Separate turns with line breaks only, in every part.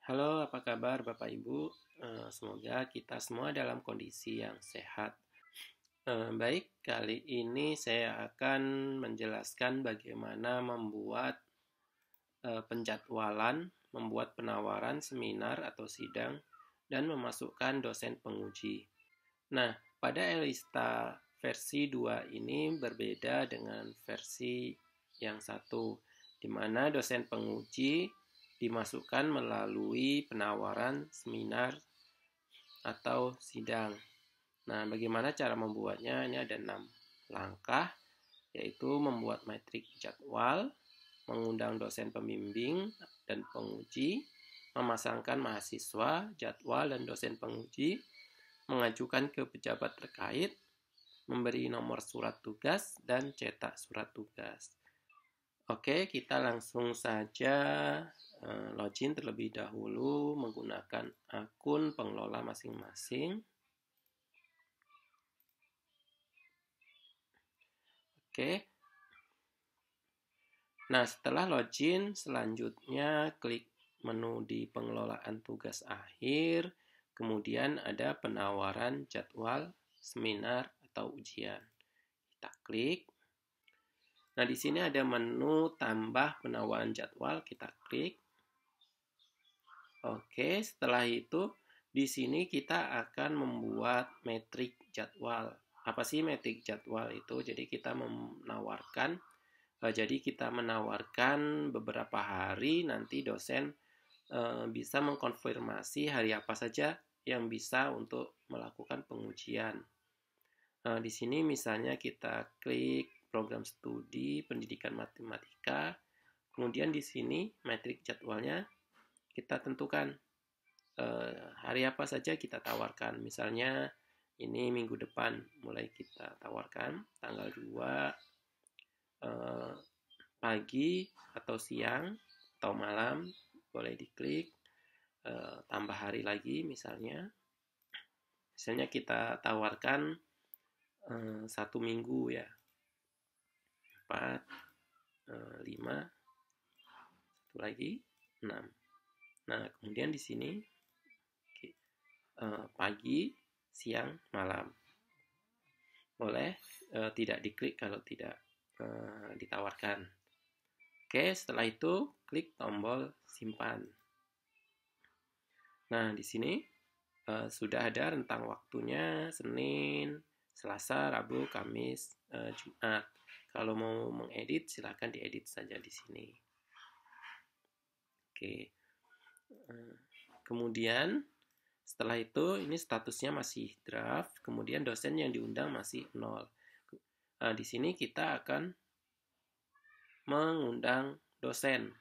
Halo, apa kabar Bapak Ibu? Semoga kita semua dalam kondisi yang sehat. Baik, kali ini saya akan menjelaskan bagaimana membuat penjadwalan, membuat penawaran seminar atau sidang, dan memasukkan dosen penguji. Nah, pada Elista versi 2 ini berbeda dengan versi yang satu, di mana dosen penguji dimasukkan melalui penawaran seminar atau sidang. Nah, bagaimana cara membuatnya? Ini ada 6 langkah, yaitu membuat metrik jadwal, mengundang dosen pembimbing dan penguji, memasangkan mahasiswa, jadwal, dan dosen penguji, mengajukan ke pejabat terkait, memberi nomor surat tugas, dan cetak surat tugas. Oke, kita langsung saja login terlebih dahulu menggunakan akun pengelola masing-masing. Oke. Nah, setelah login, selanjutnya klik menu di pengelolaan tugas akhir, kemudian ada penawaran jadwal, seminar, atau ujian. Kita klik. Nah, di sini ada menu tambah penawaran jadwal, kita klik. Oke, setelah itu di sini kita akan membuat metrik jadwal. Apa sih metrik jadwal itu? Jadi kita menawarkan beberapa hari nanti dosen bisa mengkonfirmasi hari apa saja yang bisa untuk melakukan pengujian. Di sini misalnya kita klik program studi pendidikan matematika, kemudian di sini metrik jadwalnya kita tentukan hari apa saja kita tawarkan. Misalnya ini minggu depan mulai kita tawarkan tanggal 2 pagi atau siang atau malam, boleh diklik tambah hari lagi misalnya kita tawarkan 1 minggu ya, 4, 5, satu lagi 6. Nah, kemudian di sini pagi, siang, malam. Boleh tidak diklik kalau tidak ditawarkan. Oke, setelah itu klik tombol simpan. Nah, di sini sudah ada rentang waktunya Senin, Selasa, Rabu, Kamis, Jumat. Kalau mau mengedit, silakan diedit saja di sini. Oke. Kemudian setelah itu ini statusnya masih draft, kemudian dosen yang diundang masih 0. Nah, di sini kita akan mengundang dosen.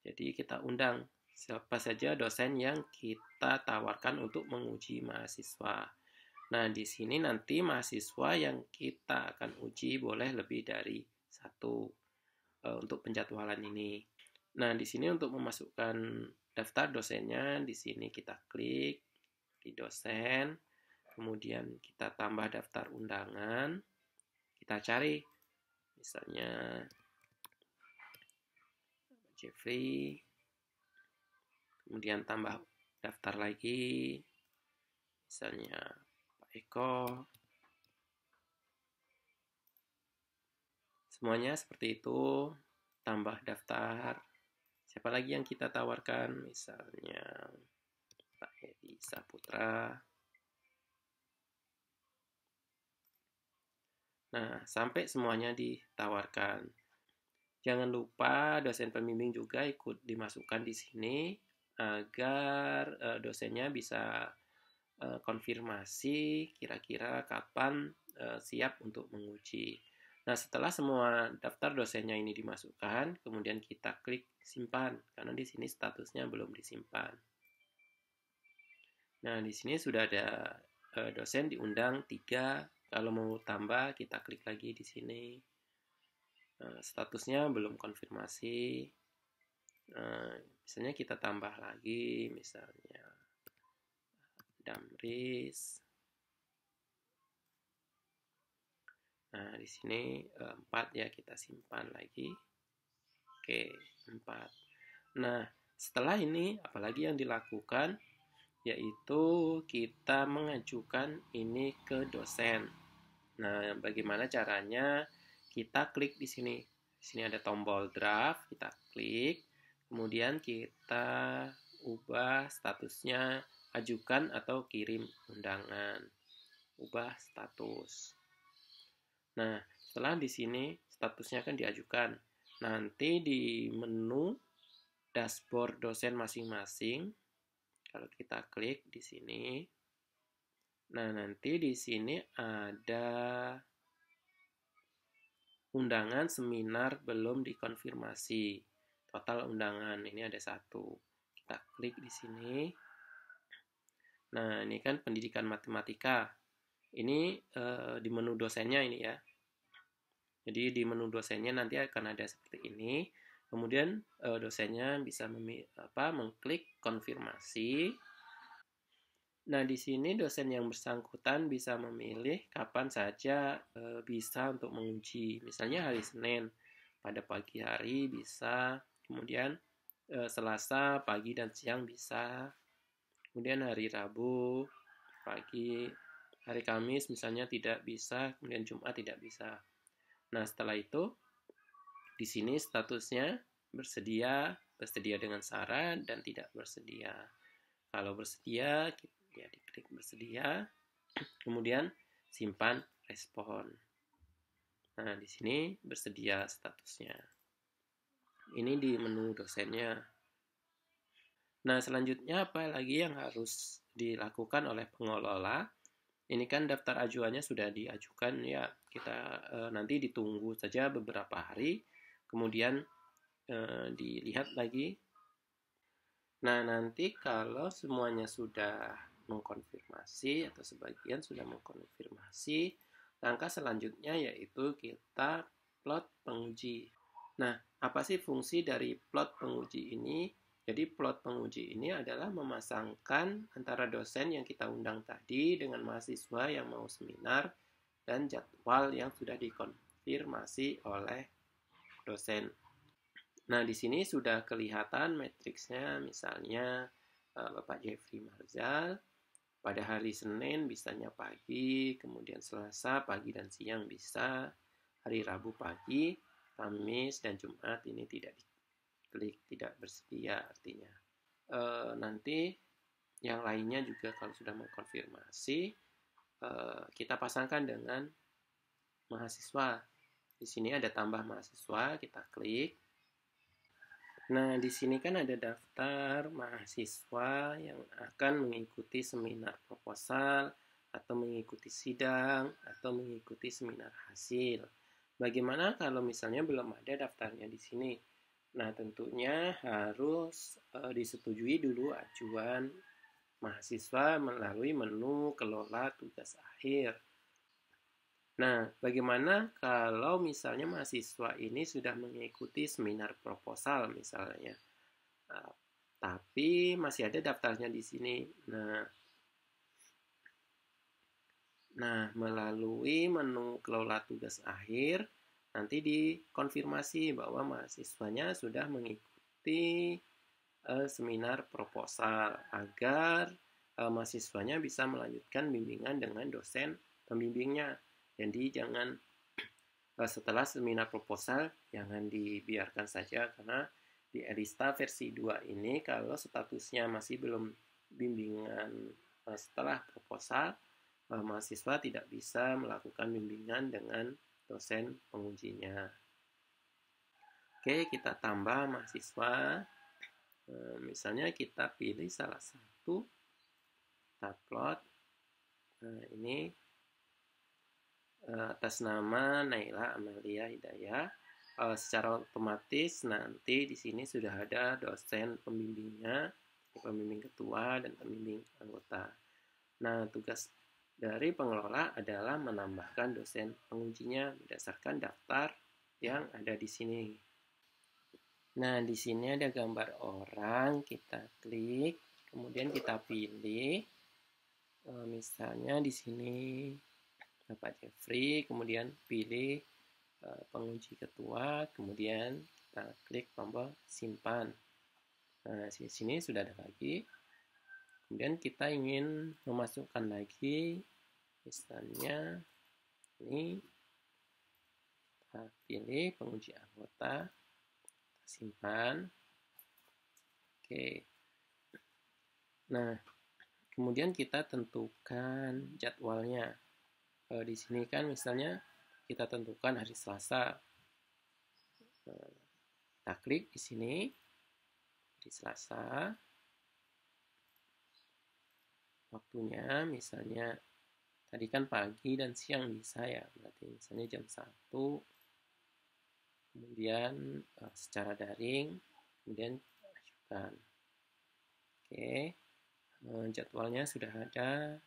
Jadi kita undang siapa saja dosen yang kita tawarkan untuk menguji mahasiswa. Nah, di sini nanti mahasiswa yang kita akan uji boleh lebih dari 1 untuk penjadwalan ini. Nah, di sini untuk memasukkan daftar dosennya, di sini kita klik di dosen, kemudian kita tambah daftar undangan, kita cari misalnya Jeffrey, kemudian tambah daftar lagi, misalnya Pak Eko. Semuanya seperti itu, tambah daftar. Siapa lagi yang kita tawarkan? Misalnya Pak Edi Saputra. Nah, sampai semuanya ditawarkan. Jangan lupa dosen pembimbing juga ikut dimasukkan di sini agar dosennya bisa konfirmasi kira-kira kapan siap untuk menguji. Nah, setelah semua daftar dosennya ini dimasukkan, kemudian kita klik simpan, karena di sini statusnya belum disimpan. Nah, di sini sudah ada dosen diundang 3. Kalau mau tambah, kita klik lagi di sini. Statusnya belum konfirmasi. Misalnya kita tambah lagi, misalnya Damris. Nah, di sini 4 ya, kita simpan lagi. Oke, 4. Nah, Setelah ini, apalagi yang dilakukan, yaitu kita mengajukan ini ke dosen. Nah, bagaimana caranya? Kita klik di sini. Di sini ada tombol draft, kita klik. Kemudian kita ubah statusnya ajukan atau kirim undangan. Ubah status. Nah, setelah di sini statusnya kan diajukan. Nanti di menu dashboard dosen masing-masing, kalau kita klik di sini, nah nanti di sini ada undangan seminar belum dikonfirmasi. Total undangan ini ada 1. Kita klik di sini. Nah, ini kan pendidikan matematika. Ini di menu dosennya ini ya. Jadi di menu dosennya nanti akan ada seperti ini. Kemudian dosennya bisa mengklik konfirmasi. Nah, di sini dosen yang bersangkutan bisa memilih kapan saja bisa untuk menguji. Misalnya hari Senin pada pagi hari bisa, kemudian Selasa pagi dan siang bisa, kemudian hari Rabu pagi, hari Kamis misalnya tidak bisa, kemudian Jumat tidak bisa. Nah, setelah itu di sini statusnya bersedia, bersedia dengan syarat dan tidak bersedia. Kalau bersedia, ya diklik bersedia, kemudian simpan respon. Nah, di sini bersedia statusnya. Ini di menu dosennya. Nah, selanjutnya apa lagi yang harus dilakukan oleh pengelola? Ini kan daftar ajuannya sudah diajukan ya. Kita nanti ditunggu saja beberapa hari, kemudian dilihat lagi. Nah, nanti kalau semuanya sudah mengkonfirmasi atau sebagian sudah mengkonfirmasi, langkah selanjutnya yaitu kita plot penguji. Nah, apa sih fungsi dari plot penguji ini? Jadi plot penguji ini adalah memasangkan antara dosen yang kita undang tadi dengan mahasiswa yang mau seminar dan jadwal yang sudah dikonfirmasi oleh dosen. Nah, di sini sudah kelihatan matriksnya, misalnya Bapak Jeffrey Marzal, pada hari Senin bisanya pagi, kemudian Selasa pagi dan siang bisa, hari Rabu pagi, Kamis dan Jumat ini tidak diklik, tidak bersedia artinya. Nanti yang lainnya juga kalau sudah mengkonfirmasi, kita pasangkan dengan mahasiswa. Di sini ada tambah mahasiswa, kita klik. Nah, di sini kan ada daftar mahasiswa yang akan mengikuti seminar proposal, atau mengikuti sidang, atau mengikuti seminar hasil. Bagaimana kalau misalnya belum ada daftarnya di sini? Nah, tentunya harus disetujui dulu ajuan mahasiswa melalui menu kelola tugas akhir. Nah, bagaimana kalau misalnya mahasiswa ini sudah mengikuti seminar proposal misalnya, tapi masih ada daftarnya di sini. Nah, melalui menu kelola tugas akhir, nanti dikonfirmasi bahwa mahasiswanya sudah mengikuti seminar proposal agar mahasiswanya bisa melanjutkan bimbingan dengan dosen pembimbingnya. Jadi jangan setelah seminar proposal jangan dibiarkan saja, karena di Elista versi 2 ini kalau statusnya masih belum bimbingan setelah proposal, mahasiswa tidak bisa melakukan bimbingan dengan dosen pengujinya. Oke, kita tambah mahasiswa. Misalnya kita pilih salah satu, kita plot. Nah, ini atas nama Naila Amalia Hidayah. Secara otomatis nanti di sini sudah ada dosen pembimbingnya, pembimbing ketua dan pembimbing anggota. Nah, tugas dari pengelola adalah menambahkan dosen pengujinya berdasarkan daftar yang ada di sini. Nah, di sini ada gambar orang, kita klik, kemudian kita pilih. Misalnya di sini Bapak Jeffrey, kemudian pilih penguji ketua, kemudian kita klik tombol simpan. Nah, di sini sudah ada lagi. Kemudian kita ingin memasukkan lagi, misalnya ini, kita pilih penguji anggota, kita simpan. Oke. Nah, kemudian kita tentukan jadwalnya. Di sini kan misalnya kita tentukan hari Selasa. Kita klik di sini, hari Selasa. Waktunya misalnya tadi kan pagi dan siang bisa ya, berarti misalnya jam 1, kemudian secara daring, kemudian ajukan. Oke, jadwalnya sudah ada,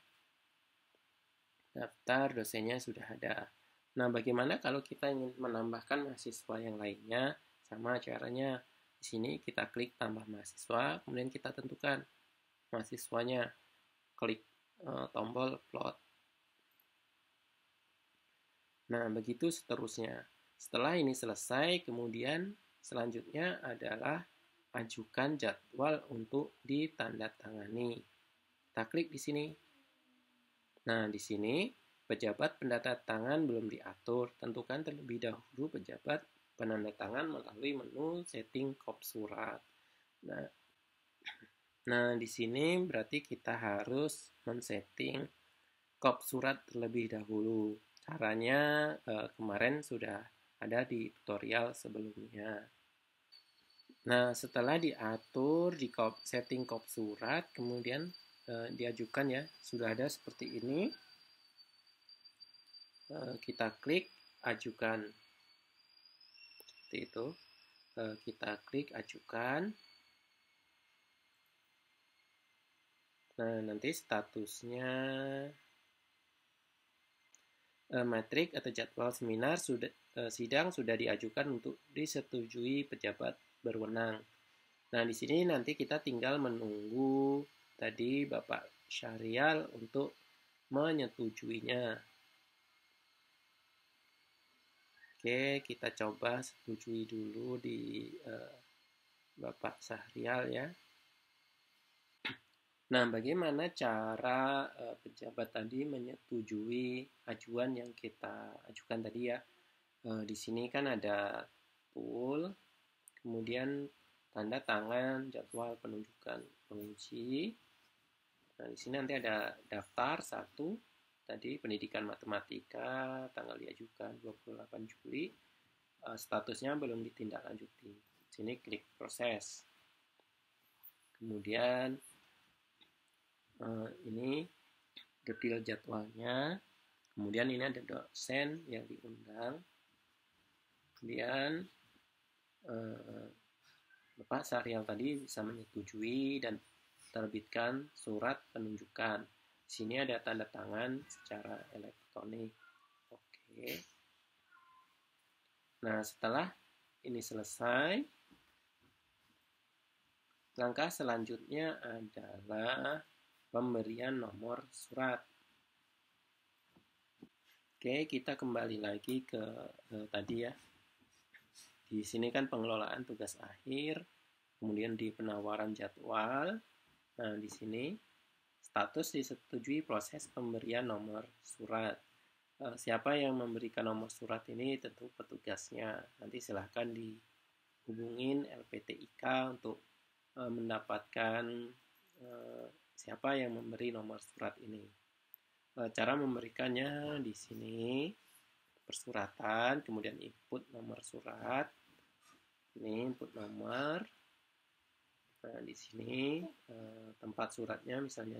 daftar dosennya sudah ada. Nah, bagaimana kalau kita ingin menambahkan mahasiswa yang lainnya? Sama caranya, di sini kita klik tambah mahasiswa, kemudian kita tentukan mahasiswanya, klik tombol plot. Nah, begitu seterusnya. Setelah ini selesai, kemudian selanjutnya adalah ajukan jadwal untuk ditandatangani. Kita klik di sini. Nah, di sini pejabat pendatangan belum diatur. Tentukan terlebih dahulu pejabat penandatangan melalui menu setting kop surat. Nah, di sini berarti kita harus men-setting kop surat terlebih dahulu. Caranya kemarin sudah ada di tutorial sebelumnya. Nah, setelah diatur di setting kop surat, kemudian diajukan ya, sudah ada seperti ini. Kita klik ajukan. Seperti itu. Kita klik ajukan. Nah, nanti statusnya metrik atau jadwal seminar sidang sudah diajukan untuk disetujui pejabat berwenang. Nah, di sini nanti kita tinggal menunggu tadi Bapak Syahrial untuk menyetujuinya. Oke, kita coba setujui dulu di Bapak Syahrial ya. Nah, bagaimana cara pejabat tadi menyetujui ajuan yang kita ajukan tadi ya? Di sini kan ada tool, kemudian tanda tangan, jadwal penunjukan penguji. Nah, di sini nanti ada daftar 1, tadi pendidikan matematika, tanggal diajukan 28 Juli, statusnya belum ditindaklanjuti. Di sini klik proses. Kemudian ini detail jadwalnya. Kemudian ini ada dosen yang diundang. Kemudian Bapak Syahrial tadi bisa menyetujui dan terbitkan surat penunjukan. Di sini ada tanda tangan secara elektronik. Oke. Nah, setelah ini selesai, langkah selanjutnya adalah pemberian nomor surat. Oke, kita kembali lagi ke tadi ya. Di sini kan pengelolaan tugas akhir, kemudian di penawaran jadwal. Nah, di sini status disetujui proses pemberian nomor surat. Siapa yang memberikan nomor surat ini tentu petugasnya. Nanti silahkan dihubungin LPTIK untuk mendapatkan siapa yang memberi nomor surat ini. Cara memberikannya di sini persuratan, kemudian input nomor surat. Ini input nomor. Nah, di sini tempat suratnya misalnya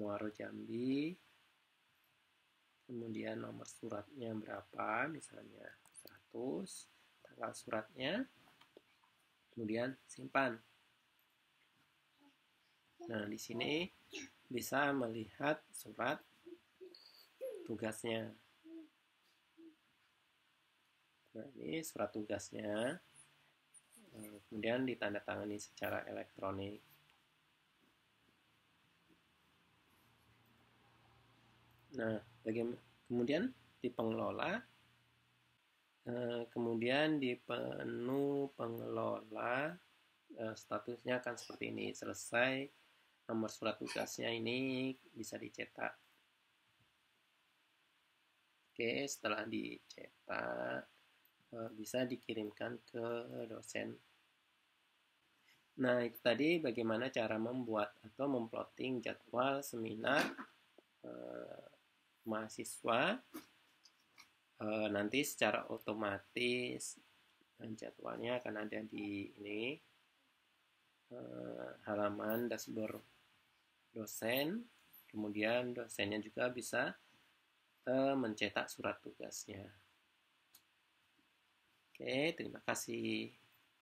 Muaro Jambi. Kemudian nomor suratnya berapa, misalnya 100, tanggal suratnya, kemudian simpan. Nah, di sini bisa melihat surat tugasnya. Nah, ini surat tugasnya. Kemudian ditandatangani secara elektronik. Nah, kemudian di pengelola, kemudian di menu pengelola, statusnya akan seperti ini, selesai, nomor surat tugasnya ini bisa dicetak. Oke, setelah dicetak bisa dikirimkan ke dosen. Nah, itu tadi bagaimana cara membuat atau memplotting jadwal seminar mahasiswa nanti secara otomatis. Jadwalnya akan ada di ini halaman dashboard dosen. Kemudian dosennya juga bisa mencetak surat tugasnya. Oke, terima kasih.